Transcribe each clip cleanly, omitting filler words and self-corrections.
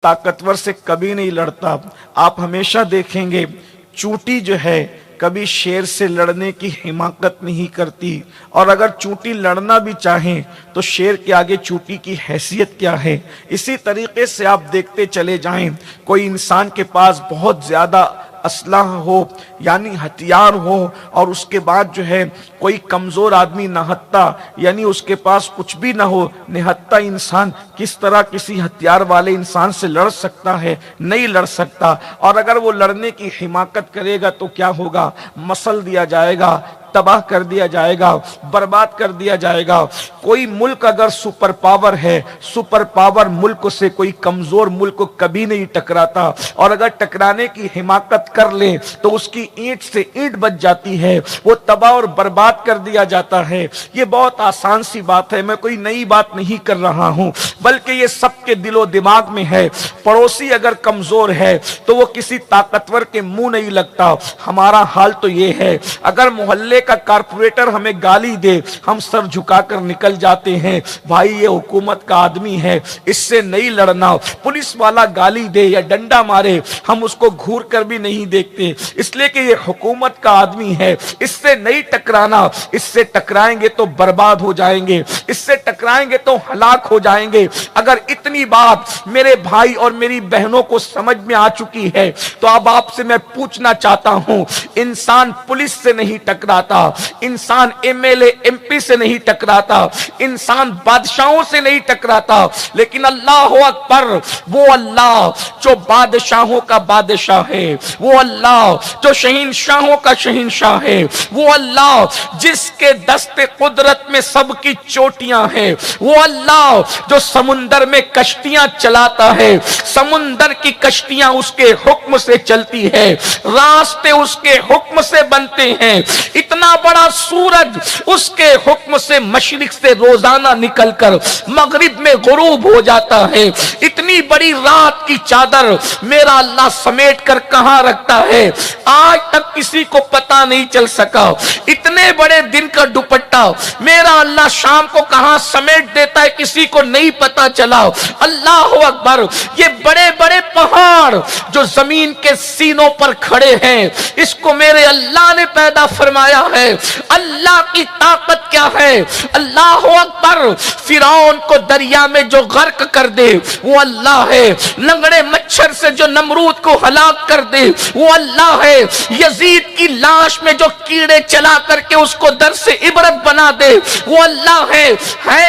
ताकतवर से कभी नहीं लड़ता। आप हमेशा देखेंगे चूंटी जो है कभी शेर से लड़ने की हिमाकत नहीं करती, और अगर चूंटी लड़ना भी चाहे तो शेर के आगे चूंटी की हैसियत क्या है। इसी तरीके से आप देखते चले जाएं, कोई इंसान के पास बहुत ज्यादा असलहा हो यानी हथियार हो, और उसके बाद जो है कोई कमजोर आदमी नहत्ता यानी उसके पास कुछ भी ना हो, निहत्ता इंसान किस तरह किसी हथियार वाले इंसान से लड़ सकता है? नहीं लड़ सकता। और अगर वो लड़ने की हिमाकत करेगा तो क्या होगा? मसल दिया जाएगा, तबाह कर दिया जाएगा, बर्बाद कर दिया जाएगा। कोई मुल्क अगर सुपर पावर है, सुपर पावर मुल्क से कोई कमजोर मुल्क कभी नहीं टकराता, और अगर टकराने की हिमाकत कर ले तो उसकी ईंट से ईंट बच जाती है, वो तबाह और बर्बाद कर दिया जाता है। ये बहुत आसान सी बात है, मैं कोई नई बात नहीं कर रहा हूं, बल्कि ये सबके दिलो दिमाग में है। पड़ोसी अगर कमजोर है तो वो किसी ताकतवर के मुंह नहीं लगता। हमारा हाल तो ये है, अगर मोहल्ले का कारपोरेटर हमें गाली दे हम सर झुकाकर निकल जाते हैं, भाई ये हुकूमत का आदमी है, इससे नहीं लड़ना। पुलिस वाला गाली दे या डंडा मारे हम उसको घूर कर भी नहीं देखते, इसलिए कि ये हुकूमत का आदमी है, इससे नहीं टकराना। इससे टकराएंगे तो बर्बाद हो जाएंगे, इससे टकराएंगे तो हलाक हो जाएंगे। अगर इतनी बात मेरे भाई और मेरी बहनों को समझ में आ चुकी है तो अब आपसे मैं पूछना चाहता हूं, इंसान पुलिस से नहीं टकराता, इंसान एमएलए एमपी से नहीं टकराता, इंसान बादशाहों से नहीं टकराता, लेकिन अल्लाह अकबर, वो अल्लाह जो बादशाहों का बादशाह है, वो अल्लाह जो शहींशाहों का शहींशाह है, वो अल्लाह जिसके दस्ते कुदरत में सबकी चोटियां हैं, वो अल्लाह जो समुंदर में कश्तियां चलाता है, समुंदर की कश्तियां उसके हुक्म से चलती है, रास्ते उसके हुक्म से बनते हैं। इतना बड़ा सूरज उसके हुक्म से मशरिक से रोजाना निकलकर मगरिब में गुरूब हो जाता है। इतनी बड़ी रात की चादर मेरा अल्लाह समेट कर कहां रखता है, आज तक किसी को पता नहीं चल सका। इतने बड़े दिन का दुपट्टा मेरा अल्लाह शाम को कहां समेट देता है, किसी को नहीं पता चला। अल्लाह अकबर, ये बड़े बड़े पहाड़ जो जमीन के सीनों पर खड़े हैं, इसको मेरे अल्लाह ने पैदा फरमाया है। अल्लाह की ताकत क्या है? अल्लाह अकबर, फिरौन को दरिया में जो गर्क कर दे वो अल्लाह है, लंगड़े मच्छर से जो नमरूद को हलाक कर दे वो अल्लाह है, यजीद की लाश में जो कीड़े चला करके उसको दर से इबरत बना दे वो अल्लाह है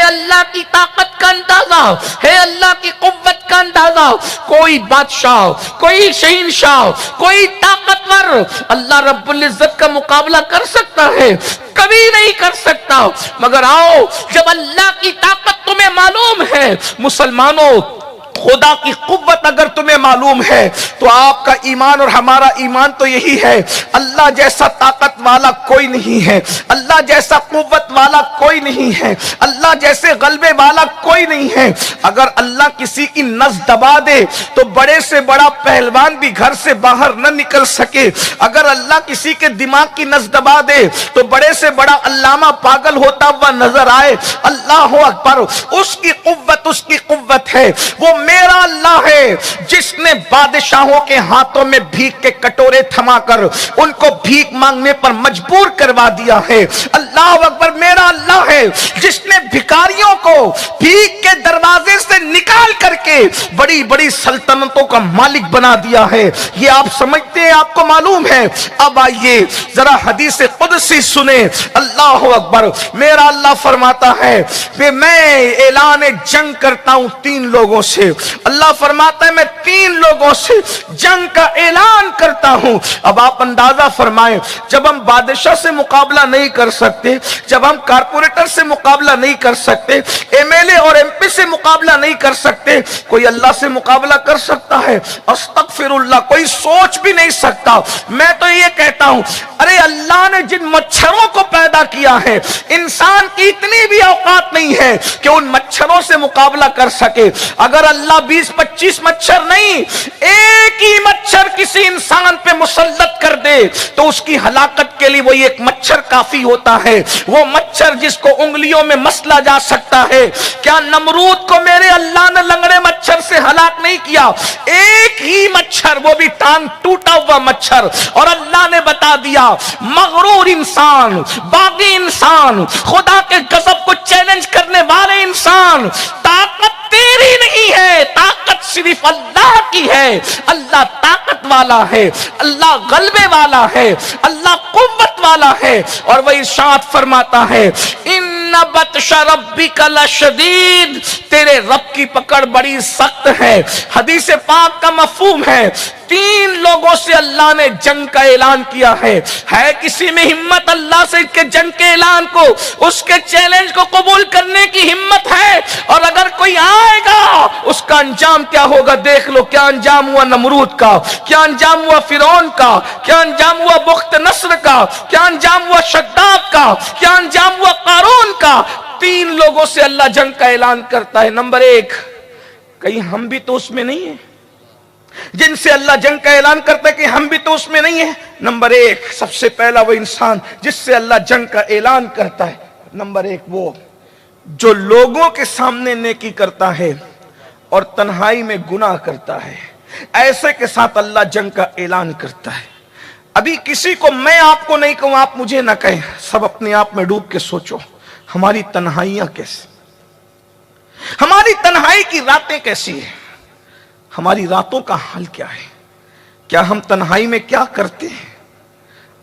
अल्लाह की ताकत का अंदाजा है, अल्लाह की कुव्वत का अंदाजा कोई बादशाह, कोई शहींशाह, कोई ताकतवर अल्लाह रब्बुल इज्जत का मुकाबला कर सकता है? कभी नहीं कर सकता। मगर आओ, जब अल्लाह की ताकत तुम्हें मालूम है, मुसलमानों, खुदा की कुव्वत अगर तुम्हें मालूम है तो आपका ईमान और हमारा ईमान तो यही है, अल्लाह जैसा ताकत वाला कोई नहीं है, अल्लाह जैसा कुव्वत वाला कोई नहीं है, अल्लाह जैसे गलबे वाला कोई नहीं है। अगर अल्लाह किसी की नस दबा दे तो बड़े से बड़ा पहलवान भी घर से बाहर न निकल सके। अगर अल्लाह किसी के दिमाग की नस दबा दे तो बड़े से बड़ा अल्लामा पागल होता हुआ नजर आए। अल्लाह अकबर, उसकी कुव्वत है, वो मेरा अल्लाह है जिसने बादशाहों के हाथों में भीख के कटोरे थमाकर उनको भीख मांगने पर मजबूर करवा दिया है। अल्लाह अकबर, मेरा अल्लाह है जिसने भिखारियों को भीख के दरवाजे से निकाल करके बड़ी बड़ी सल्तनतों का मालिक बना दिया है। ये आप समझते हैं, आपको मालूम है। अब आइए जरा हदीस कुदसी सुने। अल्लाह अकबर, मेरा अल्लाह फरमाता है कि मैं ऐलान जंग करता हूं 3 लोगों से। अल्लाह फरमाता है मैं 3 लोगों से जंग का ऐलान करता हूं। अब आप अंदाजा फरमाएं, जब हम बादशाह से मुकाबला नहीं कर सकते, जब हम कारपोरेटर से मुकाबला नहीं कर सकते, एमएलए और एमपी से मुकाबला नहीं कर सकते, कोई अल्लाह से मुकाबला कर सकता है? अस्तगफिरुल्लाह, कोई सोच भी नहीं सकता। मैं तो ये कहता हूं, अरे अल्लाह ने जिन मच्छरों को पैदा किया है, इंसान की इतनी भी औकात नहीं है कि उन मच्छरों से मुकाबला कर सके। अगर अल्लाह 20-25 मच्छर नहीं, एक ही मच्छर किसी इंसान पे मुसल्लत कर दे तो उसकी हलाकत के लिए वही एक मच्छर काफी होता है। वो मच्छर जिसको उंगलियों में मसला जा सकता है। क्या नमरूद को मेरे अल्लाह ने लंगड़े मच्छर से हलाक नहीं किया? एक ही मच्छर, वो भी टांग टूटा हुआ मच्छर। और अल्लाह ने बता दिया मगरूर इंसान, बागी इंसान, खुदा के गजब को चैलेंज करने वाले इंसान, ताकत तेरी नहीं है, ताकत सिर्फ अल्लाह की है। अल्लाह ताकत वाला है, अल्लाह गलबे वाला है, अल्लाह कुव्वत वाला है। और वही इरशाद फरमाता है इन्ना बत्शा रब्बिका लशदीद, तेरे रब की पकड़ बड़ी सख्त है। हदीस पाक का मफहूम है 3 लोगों से अल्लाह ने जंग का ऐलान किया है किसी में हिम्मत अल्लाह से के जंग के ऐलान को, उसके चैलेंज को कबूल करने की हिम्मत है? और अगर कोई आएगा उसका अंजाम क्या होगा देख लो। क्या अंजाम हुआ नमरूद का, क्या अंजाम हुआ फिरौन का, क्या अंजाम हुआ बुख्त नस्र का, क्या अंजाम हुआ शद्दाद का, क्या अंजाम हुआ कारून का। 3 लोगों से अल्लाह जंग का ऐलान करता है। नंबर 1, कहीं हम भी तो उसमें नहीं है जिनसे अल्लाह जंग का ऐलान करता है कि हम भी तो उसमें नहीं है। नंबर 1, सबसे पहला वो इंसान जिससे अल्लाह जंग का ऐलान करता है। नंबर 1 वो जो लोगों के सामने नेकी करता है और तन्हाई में गुनाह करता है, ऐसे के साथ अल्लाह जंग का ऐलान करता है। अभी किसी को मैं आपको नहीं कहूं, आप मुझे ना कहें, सब अपने आप में डूब के सोचो हमारी तन्हाइयां कैसी, हमारी तन्हाई की रातें कैसी है, हमारी रातों का हाल क्या है, क्या हम तन्हाई में क्या करते हैं।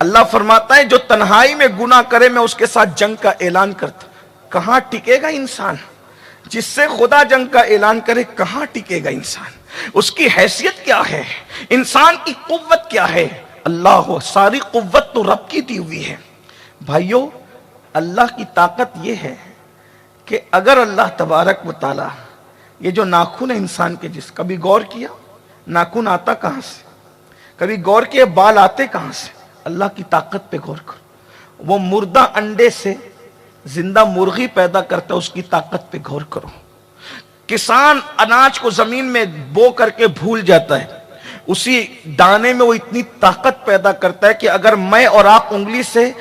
अल्लाह फरमाता है जो तन्हाई में गुनाह करे मैं उसके साथ जंग का ऐलान करता। कहां टिकेगा इंसान जिससे खुदा जंग का ऐलान करे? कहां टिकेगा इंसान? उसकी हैसियत क्या है, इंसान की कुव्वत क्या है? अल्लाह हो, सारी कुव्वत तो रब की दी हुई है। भाइयों, अल्लाह की ताकत यह है कि अगर अल्लाह तबारक व तआला ये जो नाखून है इंसान के, जिस कभी गौर किया नाखून आता कहां से, कभी गौर किया बाल आते कहां से? अल्लाह की ताकत पे गौर करो। वो मुर्दा अंडे से जिंदा मुर्गी पैदा करता है, उसकी ताकत पे गौर करो। किसान अनाज को जमीन में बो करके भूल जाता है, उसी दाने में वो इतनी ताकत पैदा करता है कि अगर मैं और आप उंगली से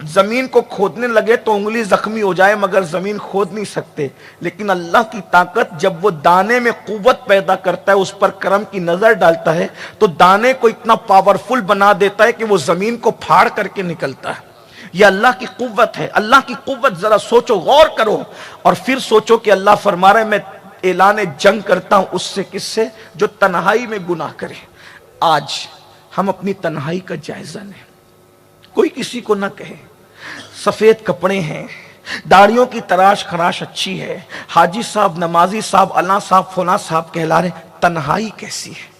जमीन को खोदने लगे तो उंगली जख्मी हो जाए मगर जमीन खोद नहीं सकते। लेकिन अल्लाह की ताकत जब वो दाने में कुव्वत पैदा करता है, उस पर करम की नजर डालता है तो दाने को इतना पावरफुल बना देता है कि वो जमीन को फाड़ करके निकलता है। यह अल्लाह की कुव्वत है। अल्लाह की कुव्वत जरा सोचो, गौर करो और फिर सोचो कि अल्लाह फरमा रहा है मैं ऐलान जंग करता हूं उससे, किससे? जो तन्हाई में गुनाह करे। आज हम अपनी तन्हाई का जायजा लें, कोई किसी को ना कहे सफेद कपड़े हैं, दाढ़ियों की तराश खराश अच्छी है, हाजी साहब, नमाजी साहब, अल्लाह साहब, फुला साहब कहला रहे, तन्हाई कैसी है।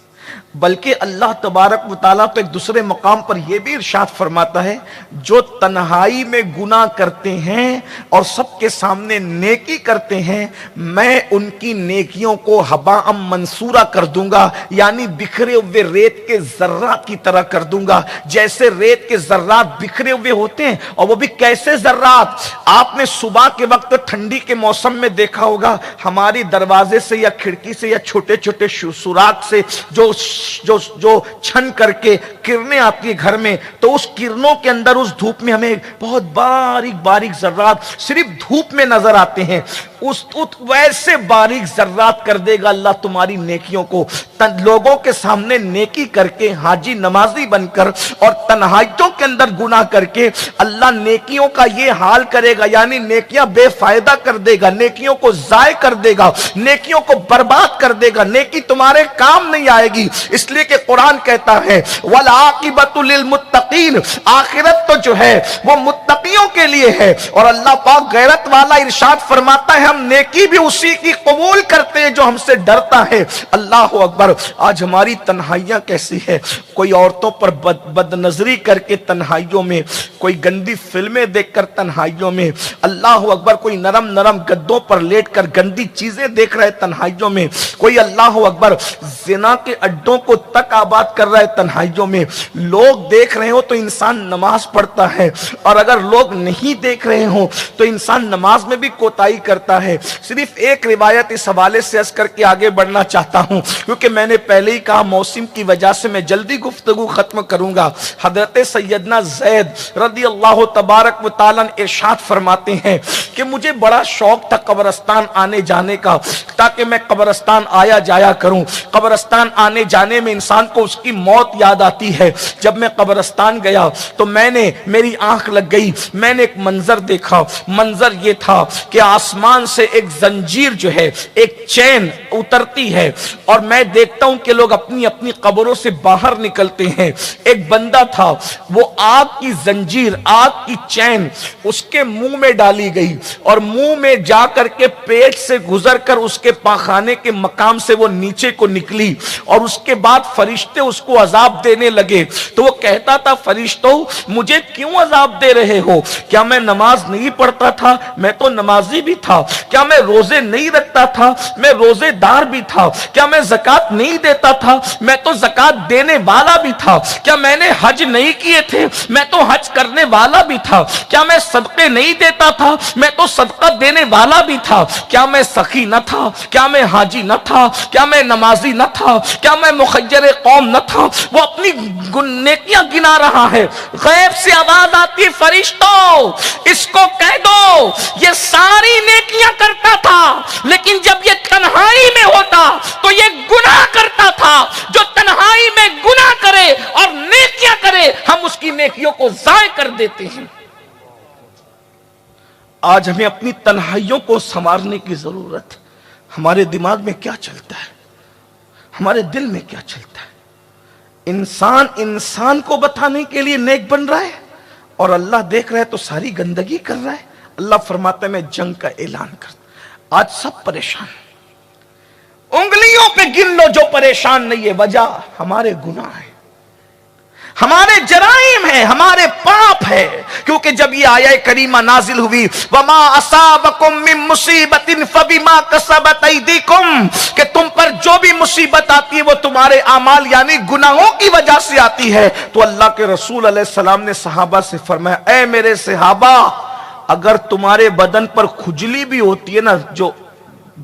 बल्कि अल्लाह तबारक व तआला तो एक दूसरे मकाम पर यह भी इरशाद फरमाता है जो तन्हाई में गुनाह करते हैं और सबके सामने नेकी करते हैं, मैं उनकी नेकियों को हबाअम मंसूरा कर दूंगा, यानी बिखरे हुए रेत के जर्रात की तरह कर दूंगा। जैसे रेत के जर्रात बिखरे हुए होते हैं, और वो भी कैसे जर्रात? आपने सुबह के वक्त ठंडी के मौसम में देखा होगा, हमारी दरवाजे से या खिड़की से या छोटे छोटे सुराख से जो छन करके किरणें आती है घर में, तो उस किरणों के अंदर उस धूप में हमें बहुत बारीक बारीक जर्रात सिर्फ धूप में नजर आते हैं। उस वैसे बारीक जर्रात कर देगा अल्लाह तुम्हारी नेकियों को। लोगों के सामने नेकी करके, हाजी नमाजी बनकर और तन्हाइयों के अंदर गुनाह करके अल्लाह नेकियों का ये हाल करेगा, यानी नेकियां बेफायदा कर देगा, नेकियों को जाय कर देगा, नेकियों को बर्बाद कर देगा, नेकी तुम्हारे काम नहीं आएगी। इसलिए कि कुरान कहता है वल आकिबतु लिल मुत्तकीन, आखिरत तो जो है वो मुत्तकियों के लिए है। और अल्लाह पाक गैरत वाला इरशाद फरमाता है हम नेकी भी उसी की कबूल करते हैं जो हमसे डरता है। अल्लाह अकबर। आज हमारी तन्हाइयां कैसी है? कोई औरतों पर बदनजरी करके तन्हाइयों में, कोई गंदी फिल्में देखकर तन्हाइयों में, अल्लाह अकबर, कोई नरम नरम गद्दों पर लेटकर गंदी चीजें देख रहे तन्हाइयों में, कोई अल्लाह अकबर जिना के अड्डों को तक आबाद कर रहा है तन्हाइयों में। लोग देख रहे हो तो इंसान नमाज पढ़ता है, और अगर लोग नहीं देख रहे हो तो इंसान नमाज में भी कोताही करता होता है। सिर्फ एक रिवायत इस हवाले से अर्ज करके आगे बढ़ना चाहता हूं, क्योंकि मैंने पहले ही कहा मौसम की वजह से मैं जल्दी गुफ्तगू खत्म करूंगा। हजरत सैयदना ज़ैद रज़ी अल्लाह तबारक व तआला इरशाद फरमाते हैं कि मुझे बड़ा शौक था कब्रिस्तान आने जाने का, ताकि मैं कब्रिस्तान आया जाया करूं। कब्रिस्तान आने जाने में इंसान को उसकी मौत याद आती है। जब मैं कब्रिस्तान गया तो मेरी आंख लग गई, मैंने एक मंजर देखा। मंजर ये था कि आसमान से एक जंजीर जो है, एक चैन उतरती है और मैं देखता हूं कि लोग अपनी अपनी कब्रों से बाहर निकलते हैं। एक बंदा था, वो आग की जंजीर, आग की चैन उसके मुंह में डाली गई और मुंह में जाकर के पेट से गुजरकर उसके पाखाने के मकाम से वो नीचे को निकली और उसके बाद फरिश्ते उसको अजाब देने लगे। तो वो कहता था, फरिश्तों मुझे क्यों अजाब दे रहे हो? क्या मैं नमाज नहीं पढ़ता था? मैं तो नमाजी भी था। क्या मैं रोजे नहीं रखता था? मैं रोजेदार भी था। क्या मैं ज़कात नहीं देता था? मैं तो ज़कात देने वाला भी था। क्या मैंने हज नहीं किए थे? मैं तो हज करने वाला भी था। क्या मैं सदके नहीं देता था? मैं तो सदका देने वाला भी था। क्या मैं सखी न था? क्या मैं हाजी न था? क्या मैं नमाजी न था? क्या मैं मुखज्जर कौम न था? वो अपनी नेकियां गिना रहा है। गैब से आवाज आती, फरिश्तों इसको कह दो ये सारी नेकियां करता था, लेकिन जब ये तन्हाई में होता तो ये गुनाह करता था। जो तन्हाई में गुनाह करे और नेकियां करे, हम उसकी नेकियों को जाय कर देते हैं। आज हमें अपनी तन्हाइयों को संवारने की जरूरत है। हमारे दिमाग में क्या चलता है, हमारे दिल में क्या चलता है? इंसान इंसान को बताने के लिए नेक बन रहा है और अल्लाह देख रहा है तो सारी गंदगी कर रहा है। अल्लाह फरमाता है मैं जंग का ऐलान करता। आज सब परेशान, उंगलियों पे गिन लो जो परेशान नहीं है। वजह हमारे गुनाह है, हमारे जराइम है, हमारे पाप है। क्योंकि जब ये आया करीमा नाजिल हुई, वमा असाबकुम मिन मुसीबतिन फबिमा कसबत ऐदीकुम, कि तुम पर जो भी मुसीबत आती है वो तुम्हारे आमाल यानी गुनाहों की वजह से आती है। तो अल्लाह के रसूल अलैहि सलाम ने सहाबा से फरमाया, ऐ मेरे सहाबा, अगर तुम्हारे बदन पर खुजली भी होती है ना, जो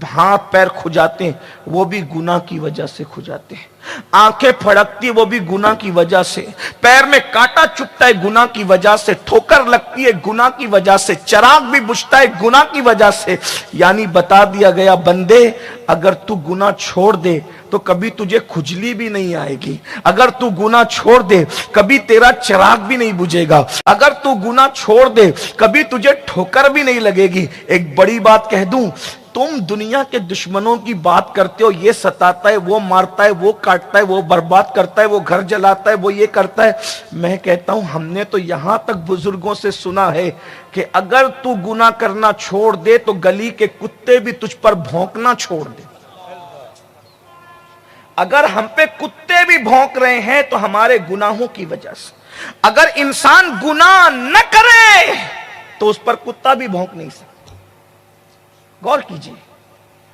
हाथ पैर खुजाते हैं, वो भी गुनाह की वजह से खुजाते हैं। आंखें फड़कती है वो भी गुनाह की वजह से, पैर में कांटा चुभता है गुनाह की वजह से, ठोकर लगती है गुनाह की वजह से, चिराग भी बुझता है गुनाह की वजह से। यानी बता दिया गया, बंदे अगर तू गुनाह छोड़ दे तो कभी तुझे खुजली भी नहीं आएगी। अगर तू गुनाह छोड़ दे कभी तेरा चिराग भी नहीं बुझेगा। अगर तू गुनाह छोड़ दे कभी तुझे ठोकर भी नहीं लगेगी। एक बड़ी बात कह दूं, तुम दुनिया के दुश्मनों की बात करते हो, ये सताता है, वो मारता है, वो काटता है, वो बर्बाद करता है, वो घर जलाता है, वो ये करता है। मैं कहता हूं हमने तो यहां तक बुजुर्गों से सुना है कि अगर तू गुनाह करना छोड़ दे तो गली के कुत्ते भी तुझ पर भौंकना छोड़ दे। अगर हम पे कुत्ते भी भौंक रहे हैं तो हमारे गुनाहों की वजह से। अगर इंसान गुनाह न करे तो उस पर कुत्ता भी भौंक नहीं सकता। गौर कीजिए।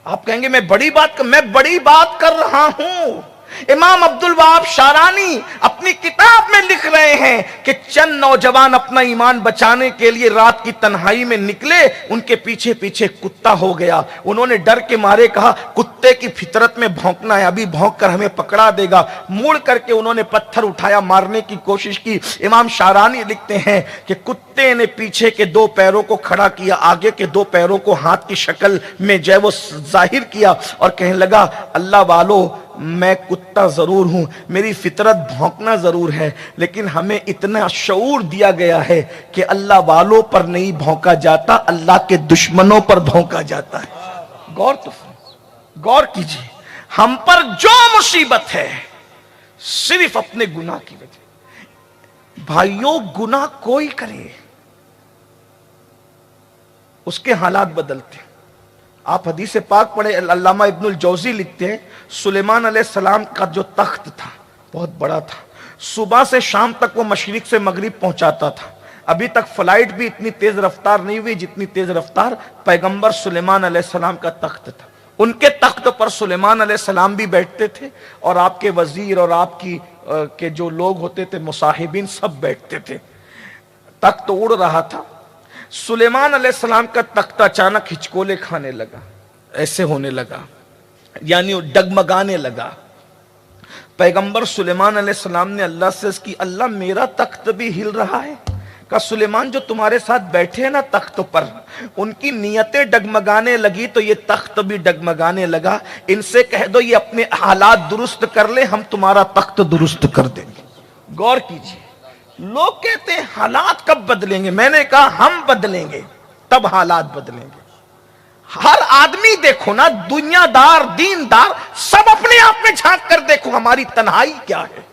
आप कहेंगे मैं बड़ी बात कर रहा हूं। इमाम अब्दुल वहाब शारानी अपनी किताब में लिख रहे हैं कि चंद नौजवान अपना ईमान बचाने के लिए रात की तन्हाई में निकले, उनके पीछे पीछे कुत्ता हो गया। उन्होंने डर के मारे कहा कुत्ते की फितरत में भौंकना है, अभी भौंक कर हमें पकड़ा देगा। मुड़ करके उन्होंने पत्थर उठाया, मारने की कोशिश की। इमाम शारानी लिखते हैं कि कुत्ते ने पीछे के दो पैरों को खड़ा किया, आगे के दो पैरों को हाथ की शक्ल में जो है वो जाहिर किया और कहने लगा, अल्लाह वालों मैं कुत्ता जरूर हूं, मेरी फितरत भौंकना जरूर है, लेकिन हमें इतना शऊर दिया गया है कि अल्लाह वालों पर नहीं भौंका जाता, अल्लाह के दुश्मनों पर भौंका जाता है। गौर कीजिए, हम पर जो मुसीबत है सिर्फ अपने गुनाह की वजह। भाइयों गुनाह कोई करे उसके हालात बदलते। आप हदीस पाक पढ़े, अल्लामा इब्नुल जौजी लिखते हैं सुलेमान अलैहिस्सलाम का जो तख्त था बहुत बड़ा था, सुबह से शाम तक वो मशरिक से मगरिब पहुंचाता था। अभी तक फ्लाइट भी इतनी तेज रफ्तार नहीं हुई जितनी तेज रफ्तार पैगंबर सुलेमान अलैहिस्सलाम का तख्त था। उनके तख्त पर सुलेमान अलैहिस्सलाम भी बैठते थे और आपके वजीर और आपकी के जो लोग होते थे मुसाहिबीन सब बैठते थे। तख्त उड़ रहा था। सुलेमान अलैहिस्सलाम का तख्त अचानक हिचकोले खाने लगा, ऐसे होने लगा, यानी वो डगमगाने लगा। पैगंबर सुलेमान अलैहिस्सलाम ने अल्लाह से की, अल्लाह मेरा तख्त भी हिल रहा है। का सुलेमान जो तुम्हारे साथ बैठे हैं ना तख्त पर, उनकी नियतें डगमगाने लगी तो ये तख्त भी डगमगाने लगा। इनसे कह दो ये अपने हालात दुरुस्त कर ले, हम तुम्हारा तख्त दुरुस्त कर देंगे। गौर कीजिए, लोग कहते हैं हालात कब बदलेंगे, मैंने कहा हम बदलेंगे तब हालात बदलेंगे। हर आदमी देखो ना, दुनियादार दीनदार सब अपने आप में झांक कर देखो हमारी तन्हाई क्या है।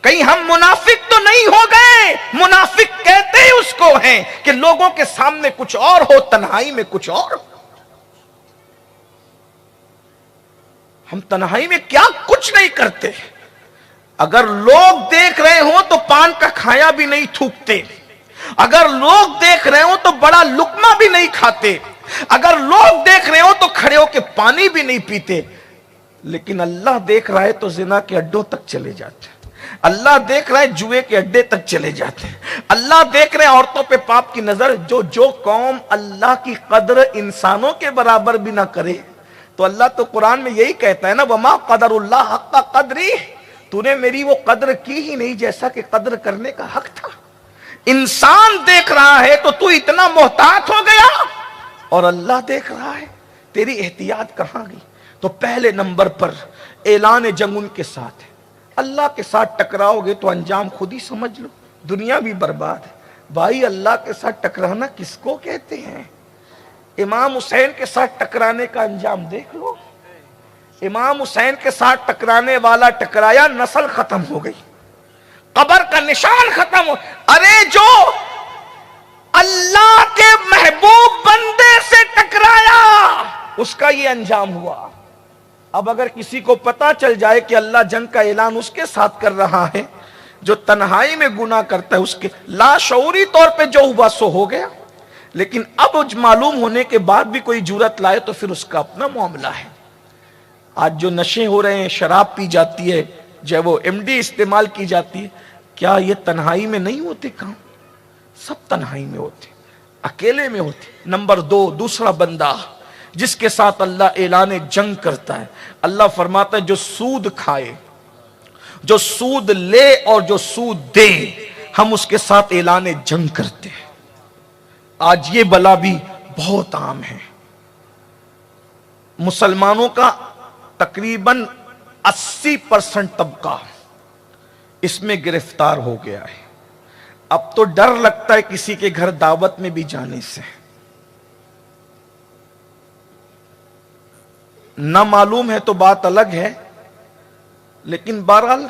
कहीं हम मुनाफिक तो नहीं हो गए? मुनाफिक कहते ही उसको हैं कि लोगों के सामने कुछ और हो, तन्हाई में कुछ और हो। हम तन्हाई में क्या कुछ नहीं करते। अगर लोग देख रहे हो तो पान का खाया भी नहीं थूकते, अगर लोग देख रहे हो तो बड़ा लुकमा भी नहीं खाते, अगर लोग देख रहे हो तो खड़े होकर पानी भी नहीं पीते। लेकिन अल्लाह देख रहा है तो जिना के अड्डों तक चले जाते हैं, अल्लाह देख रहा है जुए के अड्डे तक चले जाते हैं, अल्लाह देख रहे हैं औरतों पे पाप की नजर। जो कौम अल्लाह की कदर इंसानों के बराबर भी ना करे, तो अल्लाह तो कुरान में यही कहता है ना, वमा कदरुल्लाह हक्का कदरी, तूने मेरी वो कदर की ही नहीं जैसा कि कदर करने का हक था। इंसान देख रहा है तो तू इतना मोहतात हो गया, और अल्लाह देख रहा है, तेरी एहतियात कहां गई? तो पहले नंबर पर ऐलान जंग उनके साथ है। अल्लाह के साथ टकराओगे तो अंजाम खुद ही समझ लो, दुनिया भी बर्बाद है। भाई अल्लाह के साथ टकराना किसको कहते हैं? इमाम हुसैन के साथ टकराने का अंजाम देख लो। इमाम हुसैन के साथ टकराने वाला टकराया, नस्ल खत्म हो गई, कब्र का निशान खत्म हो। अरे जो अल्लाह के महबूब बंदे से टकराया उसका ये अंजाम हुआ। अब अगर किसी को पता चल जाए कि अल्लाह जंग का ऐलान उसके साथ कर रहा है जो तन्हाई में गुनाह करता है, उसके लाशऊरी तौर पे जो हुआ सो हो गया। लेकिन अब मालूम होने के बाद भी कोई जुरत लाए तो फिर उसका अपना मामला है। आज जो नशे हो रहे हैं, शराब पी जाती है, जो वो एमडी इस्तेमाल की जाती है, क्या ये तन्हाई में नहीं होते काम? सब तन्हाई में होते, अकेले में होते। नंबर दो, दूसरा बंदा जिसके साथ अल्लाह ऐलान जंग करता है, अल्लाह फरमाता है जो सूद खाए, जो सूद ले और जो सूद दे, हम उसके साथ ऐलान जंग करते हैं। आज ये बला भी बहुत आम है। मुसलमानों का तकरीबन 80% तबका इसमें गिरफ्तार हो गया है। अब तो डर लगता है किसी के घर दावत में भी जाने से। ना मालूम है तो बात अलग है, लेकिन बहरहाल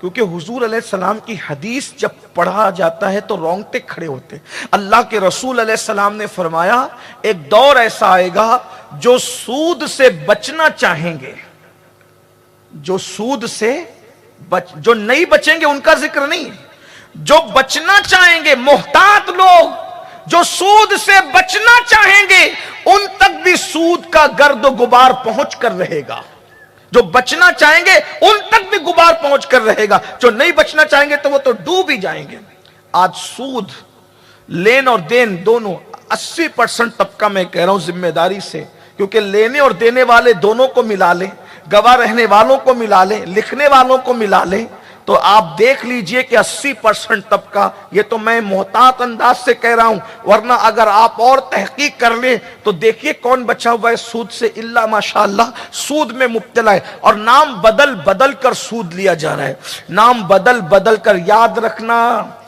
क्योंकि हुजूर अलैहिस्सलाम की हदीस जब पढ़ा जाता है तो रोंगटे खड़े होते। अल्लाह के रसूल अलैहिस्सलाम ने फरमाया एक दौर ऐसा आएगा जो सूद से बचना चाहेंगे, जो सूद से जो नहीं बचेंगे उनका जिक्र नहीं, जो बचना चाहेंगे मोहतात लोग, जो सूद से बचना चाहेंगे उन तक भी सूद का गर्द गुबार पहुंच कर रहेगा। जो बचना चाहेंगे उन तक भी गुबार पहुंच कर रहेगा, जो नहीं बचना चाहेंगे तो वो तो डूब ही जाएंगे। आज सूद लेन और देन दोनों 80% तबका, मैं कह रहा हूं जिम्मेदारी से, क्योंकि लेने और देने वाले दोनों को मिला ले, गवाह रहने वालों को मिला ले, लिखने वालों को मिला ले, तो आप देख लीजिए कि 80% तबका, ये तो मैं मोहतात अंदाज से कह रहा हूं, वरना अगर आप और तहकीक कर ले तो देखिए कौन बचा हुआ है सूद से, इल्ला माशाअल्लाह सूद में मुब्तला है। और नाम बदल बदल कर सूद लिया जा रहा है, नाम बदल बदल कर। याद रखना,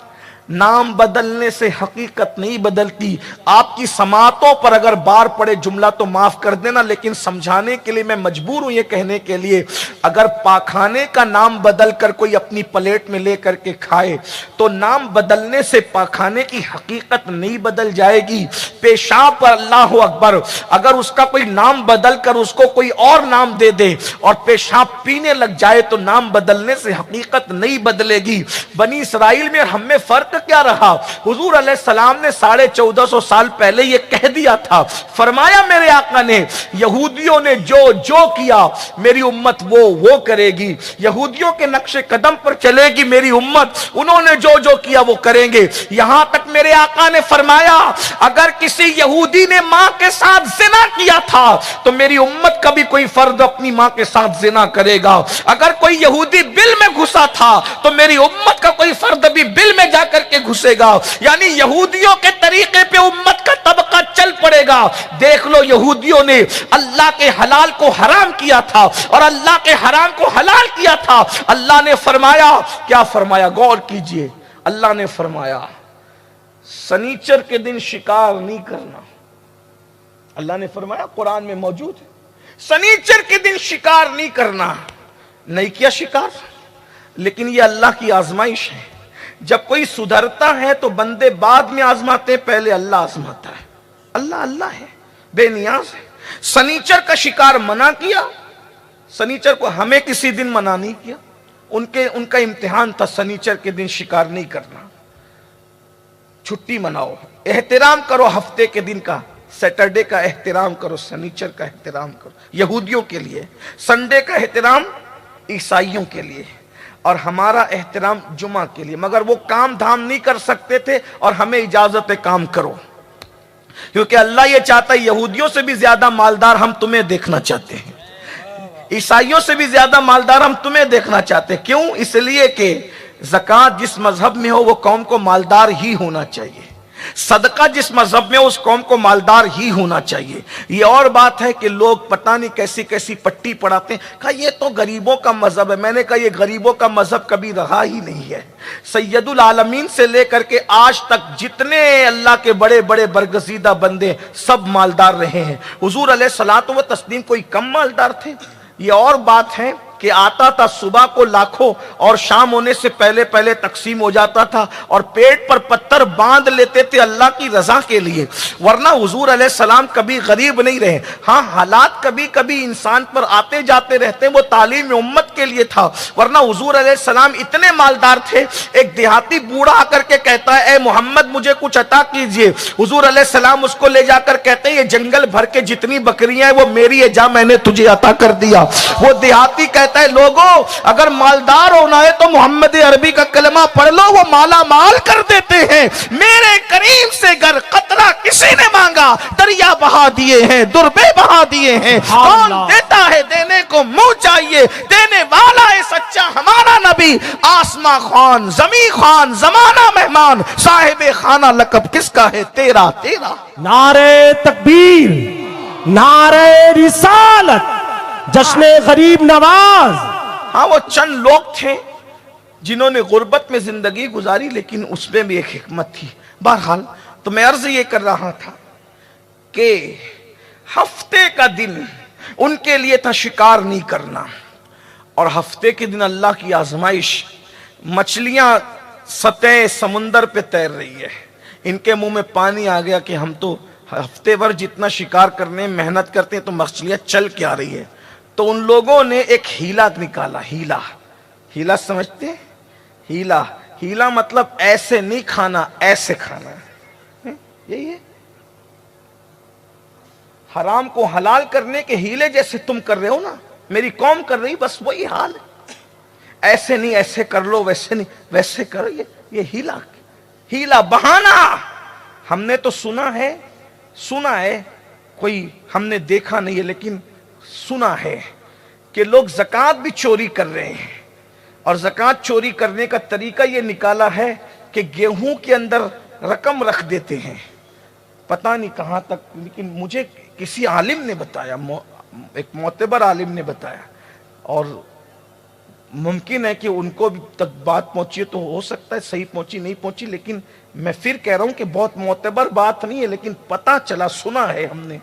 नाम बदलने से हकीकत नहीं बदलती। आपकी समातों पर अगर बार पड़े जुमला तो माफ कर देना, लेकिन समझाने के लिए मैं मजबूर हूं ये कहने के लिए, अगर पाखाने का नाम बदल कर कोई अपनी प्लेट में ले करके खाए तो नाम बदलने से पाखाने की हकीकत नहीं बदल जाएगी। पेशाब पर अल्लाह अकबर, अगर उसका कोई नाम बदल कर उसको कोई और नाम दे दे और पेशाब पीने लग जाए तो नाम बदलने से हकीकत नहीं बदलेगी। बनी इसराइल में हमें फर्क क्या रहा, हुजूर अलैहिस्सलाम ने 1450 साल पहले ये कह दिया था। फरमाया मेरे आका ने, यहूदियों ने जो जो किया मेरी उम्मत वो करेगी, यहूदियों के नक्शे कदम पर चलेगी मेरी उम्मत, उन्होंने जो जो किया वो करेंगे। यहां तक मेरे आका ने फरमाया अगर किसी यहूदी ने मां के साथ जिना किया था तो मेरी उम्मत का भी कोई फर्द अपनी मां के साथ जिना करेगा। अगर कोई यहूदी बिल में घुसा था तो मेरी उम्मत का कोई फर्द भी बिल में जाकर के घुसेगा। यानी यहूदियों के तरीके पे उम्मत का तबका चल पड़ेगा। देख लो, यहूदियों ने अल्लाह के हलाल को हराम किया था और अल्लाह के हराम को हलाल किया था। अल्लाह ने फरमाया, क्या फरमाया, गौर कीजिए। अल्लाह ने फरमाया सनीचर के दिन शिकार नहीं करना। अल्लाह ने फरमाया, कुरान में मौजूद है, सनीचर के दिन शिकार नहीं करना। नहीं किया शिकार, लेकिन ये अल्लाह की आजमाइश है। जब कोई सुधरता है तो बंदे बाद में आजमाते, पहले अल्लाह आजमाता है। अल्लाह अल्लाह है, बेनियाज है। सनीचर का शिकार मना किया, सनीचर को हमें किसी दिन मना नहीं किया, उनका इम्तिहान था सनीचर के दिन शिकार नहीं करना। छुट्टी मनाओ, एहतराम करो हफ्ते के दिन का, सैटरडे का एहतराम करो, सनीचर का एहतराम करो यहूदियों के लिए, संडे का एहतराम ईसाइयों के लिए, और हमारा एहतराम जुमा के लिए। मगर वो काम धाम नहीं कर सकते थे और हमें इजाजत है काम करो, क्योंकि अल्लाह ये चाहता है यहूदियों से भी ज्यादा मालदार हम तुम्हें देखना चाहते हैं, ईसाइयों से भी ज्यादा मालदार हम तुम्हें देखना चाहते हैं। क्यों? इसलिए कि ज़कात जिस मजहब में हो वो कौम को मालदार ही होना चाहिए, सदका जिस मजहब में उस कौम को मालदार ही होना चाहिए। ये और बात है कि लोग पता नहीं कैसी कैसी पट्टी पढ़ाते हैं, कहा ये तो गरीबों का मजहब है। मैंने कहा ये गरीबों का मजहब कभी रहा ही नहीं है। सैयदुल आलमीन से लेकर के आज तक जितने अल्लाह के बड़े बड़े बरगजीदा बंदे सब मालदार रहे हैं। हुजूर अलैहिस्सलातु व तस्लीम कोई कम मालदार थे? ये और बात है कि आता था सुबह को लाखों और शाम होने से पहले पहले तकसीम हो जाता था और पेट पर पत्थर बांध लेते थे अल्लाह की रजा के लिए। वरना हुजूर अलैहिस्सलाम कभी गरीब नहीं रहे। हाँ, हालात कभी कभी इंसान पर आते जाते रहते हैं, वो तालीम उम्मत के लिए था, वरना हुजूर अलैहिस्सलाम इतने मालदार थे। एक देहाती बूढ़ा आकर के कहता है, ए मोहम्मद मुझे कुछ अता कीजिए। हुजूर अलैहिस्सलाम उसको ले जाकर कहते हैं, ये जंगल भर के जितनी बकरियां हैं वो मेरी है, जा मैंने तुझे अता कर दिया। वो देहाती कहता है, लोगों अगर मालदार होना है तो मोहम्मद अरबी का कलमा पढ़ लो, वो माला माल कर देते हैं। मेरे करीम से गर कतरा किसी ने मांगा, दरिया बहा दिए हैं, दुर्बे बहा दिए हैं। कौन देता है? देने को मुंह चाहिए, देने वाला है सच्चा हमारा नबी। आसमां खान, जमी खान, जमाना मेहमान, साहिबे खाना लकब किसका है? तेरा तेरा। नारे तकबीर, नारे रिसालत, जश्न गरीब नवाज। हाँ, वो चंद लोग थे जिन्होंने गुर्बत में जिंदगी गुजारी, लेकिन उसमें भी एक हिकमत थी। बहरहाल, तो मैं अर्ज ये कर रहा था कि हफ्ते का दिन उनके लिए था शिकार नहीं करना, और हफ्ते के दिन अल्लाह की आजमाइश, मछलियां सतह समुंदर पे तैर रही है, इनके मुंह में पानी आ गया कि हम तो हफ्ते भर जितना शिकार करने में मेहनत करते हैं तो मछलियां चल के आ रही है। तो उन लोगों ने एक हीला निकाला। हीला, हीला समझते हैं? हीला, हीला मतलब ऐसे नहीं खाना, ऐसे खाना, यही है। हराम को हलाल करने के हीले जैसे तुम कर रहे हो ना, मेरी कौम कर रही, बस वही हाल है। ऐसे नहीं, ऐसे कर लो, वैसे नहीं वैसे करो, ये हीला, हीला बहाना। हमने तो सुना है, कोई हमने देखा नहीं है, लेकिन सुना है कि लोग ज़कात भी चोरी कर रहे हैं, और ज़कात चोरी करने का तरीका ये निकाला है कि गेहूं के अंदर रकम रख देते हैं, पता नहीं कहां तक, लेकिन मुझे किसी आलिम ने बताया, एक मोतबर आलिम ने बताया, और मुमकिन है कि उनको भी तक बात पहुंची तो हो सकता है सही पहुंची नहीं पहुंची, लेकिन मैं फिर कह रहा हूं कि बहुत मोतबर बात नहीं है, लेकिन पता चला, सुना है हमने,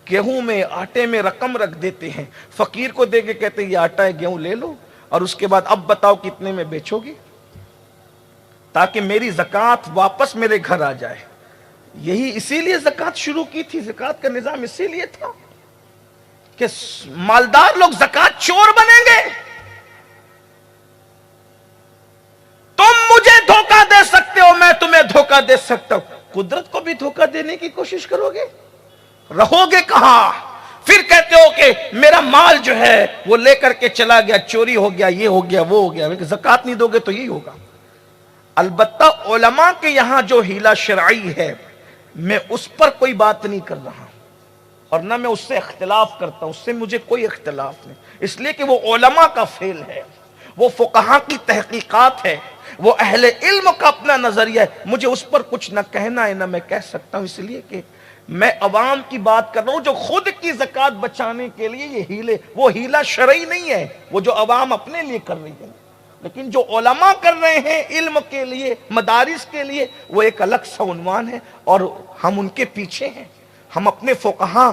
गेहूं में आटे में रकम रख देते हैं, फकीर को दे के कहते हैं ये आटा है, गेहूं ले लो, और उसके बाद अब बताओ कितने में बेचोगी, ताकि मेरी ज़कात वापस मेरे घर आ जाए। यही इसीलिए ज़कात शुरू की थी, ज़कात का निजाम इसीलिए था कि मालदार लोग ज़कात चोर बनेंगे। तुम मुझे धोखा दे सकते हो, मैं धोखा दे सकता हूं, कुदरत को भी धोखा देने की कोशिश करोगे? रहोगे कहां? फिर कहते हो कि मेरा माल जो है वो लेकर के चला गया, चोरी हो गया, ये हो गया, वो हो गया, ज़कात नहीं दोगे तो यही होगा। अलबत्ता उलमा के यहां जो हीला शरई है, मैं उस पर कोई बात नहीं कर रहा और ना मैं उससे इख्तिलाफ करता हूं, उससे मुझे कोई इख्तिलाफ नहीं, इसलिए कि वो उलमा का फेल है, वो फुकहा की तहकीकात है, वो अहले इल्म का अपना नजरिया है। मुझे उस पर कुछ ना कहना है ना मैं कह सकता हूं, इसलिए कि मैं अवाम की बात कर रहा हूं जो खुद की ज़कात बचाने के लिए ये हीले, वो हीला शरई नहीं है, वो जो अवाम अपने लिए कर रही है, लेकिन जो उलमा कर रहे हैं इल्म के लिए, मदारिस के लिए, वो एक अलग सा उन्वान है और हम उनके पीछे हैं, हम अपने फुकहा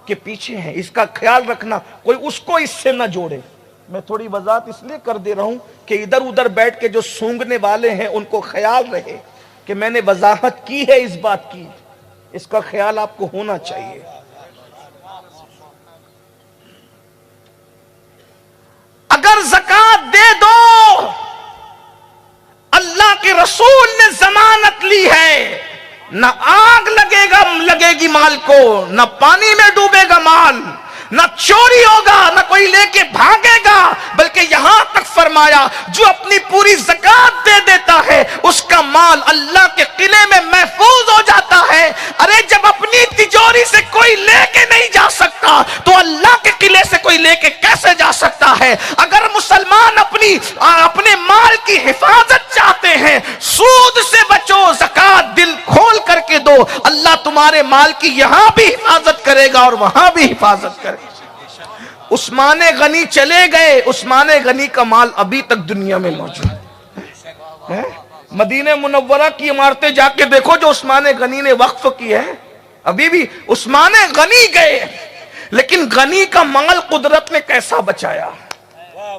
के पीछे हैं। इसका ख्याल रखना, कोई उसको इससे ना जोड़े। मैं थोड़ी वजाहत इसलिए कर दे रहा हूं कि इधर उधर बैठ के जो सूंघने वाले हैं उनको ख्याल रहे कि मैंने वजाहत की है इस बात की, इसका ख्याल आपको होना चाहिए। अगर ज़कात दे दो, अल्लाह के रसूल ने जमानत ली है, न आग लगेगी माल को, न पानी में डूबेगा माल, न चोरी होगा, न कोई लेके भागेगा, बल्कि यहां तक फरमाया जो अपनी पूरी ज़कात दे देता है उसका माल अल्लाह के किले में महफूज हो जाता है। अरे जब अपनी तिजोरी से कोई लेके नहीं जा सकता तो अल्लाह के किले से कोई लेके कैसे जा सकता है? अगर मुसलमान अपने माल की हिफाजत चाहते हैं, सूद से बचो, ज़कात दिल खोल करके दो, अल्लाह तुम्हारे माल की यहां भी हिफाजत करेगा और वहां भी हिफाजत करेगा। उस्मान गनी चले गए, उस्मान गनी का माल अभी तक दुनिया में मौजूद है। मदीने मुनव्वरा की इमारतें जाके देखो जो उस्मान गनी ने वक्फ की है, अभी भी उस्मान गनी गए, लेकिन गनी का माल कुदरत ने कैसा बचाया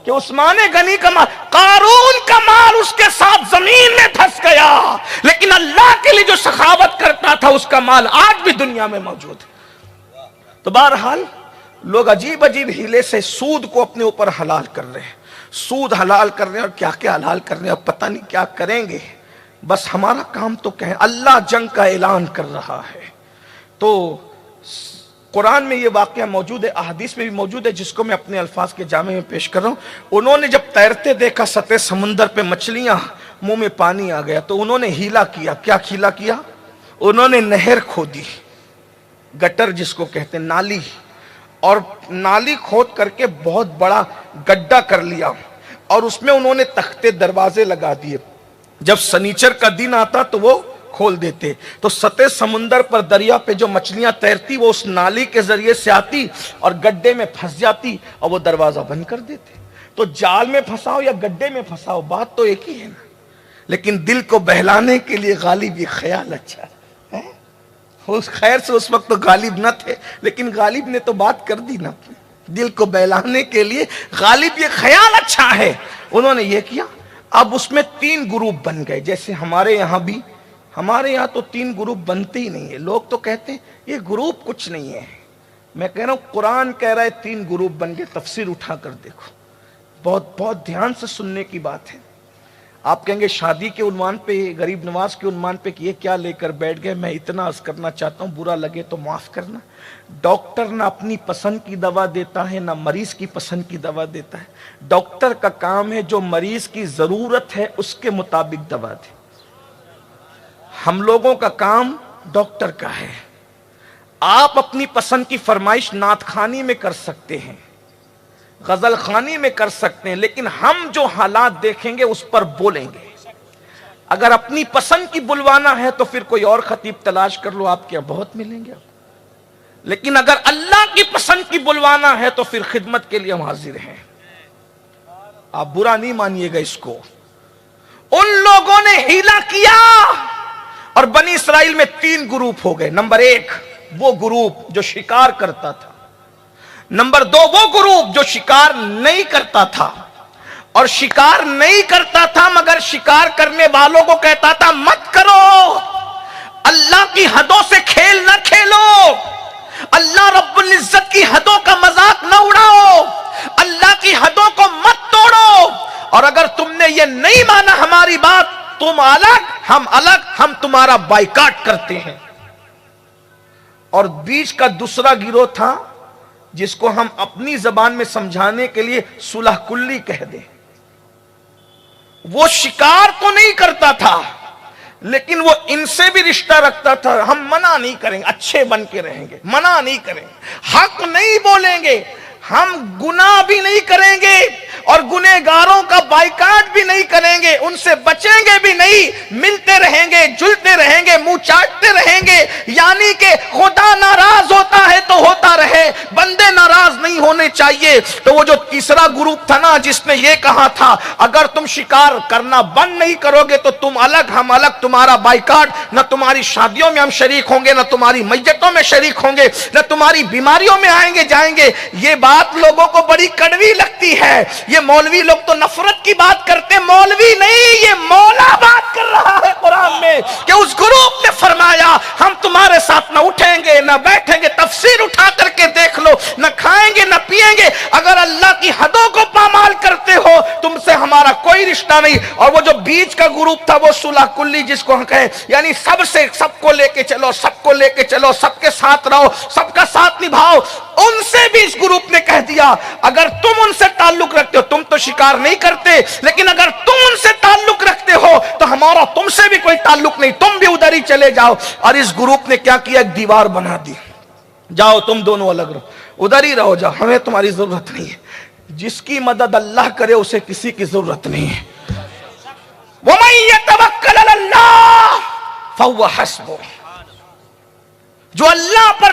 कि उस्मान गनी का माल, कारून का माल उसके साथ जमीन में धंस गया, लेकिन अल्लाह के लिए जो सखावत करता था उसका माल आज भी दुनिया में मौजूद है। तो बहरहाल लोग अजीब अजीब हीले से सूद को अपने ऊपर हलाल कर रहे हैं, सूद हलाल कर रहे हैं और क्या क्या हलाल कर रहे हैं, अब पता नहीं क्या करेंगे। बस हमारा काम तो कहें, अल्लाह जंग का ऐलान कर रहा है। तो कुरान में ये वाकया मौजूद है, अहादीस में भी मौजूद है, जिसको मैं अपने अल्फाज के जामे में पेश कर रहा हूं। उन्होंने जब तैरते देखा सतह समुंदर पे मछलियां, मुंह में पानी आ गया, तो उन्होंने हीला किया। क्या हीला किया? उन्होंने नहर खोदी, गटर जिसको कहते हैं, नाली, और नाली खोद करके बहुत बड़ा गड्ढा कर लिया और उसमें उन्होंने तख्ते दरवाजे लगा दिए। जब सनीचर का दिन आता तो वो खोल देते, तो सतह समुंदर पर दरिया पे जो मछलियां तैरती वो उस नाली के जरिए से आती और गड्ढे में फंस जाती और वो दरवाजा बंद कर देते। तो जाल में फंसाओ या गड्ढे में फंसाओ, बात तो एक ही है ना, लेकिन दिल को बहलाने के लिए गालिब ये ख्याल अच्छा है। उस खैर से उस वक्त तो गालिब न थे, लेकिन गालिब ने तो बात कर दी ना, दिल को बहलाने के लिए गालिब ये ख्याल अच्छा है, उन्होंने ये किया। अब उसमें 3 ग्रुप बन गए, जैसे हमारे यहाँ भी, हमारे यहाँ तो 3 ग्रुप बनते ही नहीं है। लोग तो कहते हैं ये ग्रुप कुछ नहीं है, मैं कह रहा हूँ कुरान कह रहा है 3 ग्रुप बन गए। तफसीर उठा कर देखो, बहुत बहुत ध्यान से सुनने की बात है। आप कहेंगे शादी के उन्वान पे, गरीब नवाज के उन्वान पे कि ये क्या लेकर बैठ गए। मैं इतना अर्ज करना चाहता हूँ, बुरा लगे तो माफ करना, डॉक्टर ना अपनी पसंद की दवा देता है ना मरीज की पसंद की दवा देता है। डॉक्टर का काम है जो मरीज की जरूरत है उसके मुताबिक दवा दे। हम लोगों का काम डॉक्टर का है। आप अपनी पसंद की फरमाइश नात खानी में कर सकते हैं, गजल खानी में कर सकते हैं, लेकिन हम जो हालात देखेंगे उस पर बोलेंगे। अगर अपनी पसंद की बुलवाना है तो फिर कोई और खतीब तलाश कर लो, आपके यहाँ बहुत मिलेंगे। लेकिन अगर अल्लाह की पसंद की बुलवाना है तो फिर खिदमत के लिए हम हाजिर हैं। आप बुरा नहीं मानिएगा इसको। उन लोगों ने हीला किया और बनी इसराइल में 3 ग्रुप हो गए। नंबर 1 वो ग्रुप जो शिकार करता था, नंबर 2 वो ग्रुप जो शिकार नहीं करता था, और शिकार नहीं करता था मगर शिकार करने वालों को कहता था मत करो, अल्लाह की हदों से खेल न खेलो, अल्लाह रब्बुल इज्जत की हदों का मजाक न उड़ाओ, अल्लाह की हदों को मत तोड़ो, और अगर तुमने ये नहीं माना हमारी बात, तुम अलग हम अलग, हम तुम्हारा बाइकाट करते हैं। और बीच का दूसरा गिरोह था जिसको हम अपनी जबान में समझाने के लिए सुलह कुल्ली कह दें। वो शिकार तो नहीं करता था, लेकिन वो इनसे भी रिश्ता रखता था। हम मना नहीं करेंगे, अच्छे बन के रहेंगे, मना नहीं करेंगे, हक नहीं बोलेंगे, हम गुनाह भी नहीं करेंगे और गुनहगारों का बाइकाट भी नहीं करेंगे, उनसे बचेंगे भी नहीं, मिलते रहेंगे, जुलते रहेंगे, मुंह चाटते रहेंगे। यानी कि खुदा नाराज होता है तो होता रहे, बंदे नाराज नहीं होने चाहिए। तो वो जो तीसरा ग्रुप था ना, जिसने ये कहा था अगर तुम शिकार करना बंद नहीं करोगे तो तुम अलग, हम अलग, तुम्हारा बाइकाट, न तुम्हारी शादियों में हम शरीक होंगे, न तुम्हारी मैयतों में शरीक होंगे, न तुम्हारी बीमारियों में आएंगे जाएंगे। ये बात लोगों को बड़ी कड़वी लगती है। ये मौलवी लोग तो नफरत की बात करते, मौलवी नहीं, ये मौला बात कर रहा है कुरान में कि उस ग्रुप ने फरमाया हम तुम्हारे साथ न उठेंगे न बैठेंगे। तफसीर उठा करके देख लो, न खाएंगे न पिएंगे, अगर अल्लाह की हदों को पामाल करते हो तुमसे हमारा कोई रिश्ता नहीं। और वो जो बीच का ग्रुप था वो सुलह कुल्ली जिसको हम कहें, यानी सबसे, सबको लेके चलो, सबको लेके चलो, सबके साथ रहो, सबका साथ निभाओ। उनसे भी इस ग्रुप ने कह दिया अगर तुम उनसे ताल्लुक रखते हो, तुम तो शिकार नहीं करते, लेकिन अगर तुम उनसे ताल्लुक रखते हो तो हमारा तुमसे भी कोई ताल्लुक नहीं, तुम भी उधर ही चले जाओ। और इस ग्रुप ने क्या किया, एक दीवार बना दी, जाओ तुम दोनों अलग रहो, उधर ही रहो, जाओ, हमें तुम्हारी जरूरत नहीं है। जिसकी मदद अल्लाह करे उसे किसी की जरूरत नहीं है। वमन यतवक्कल अलल्लाह फहुव हस्बुह, जो अल्लाह पर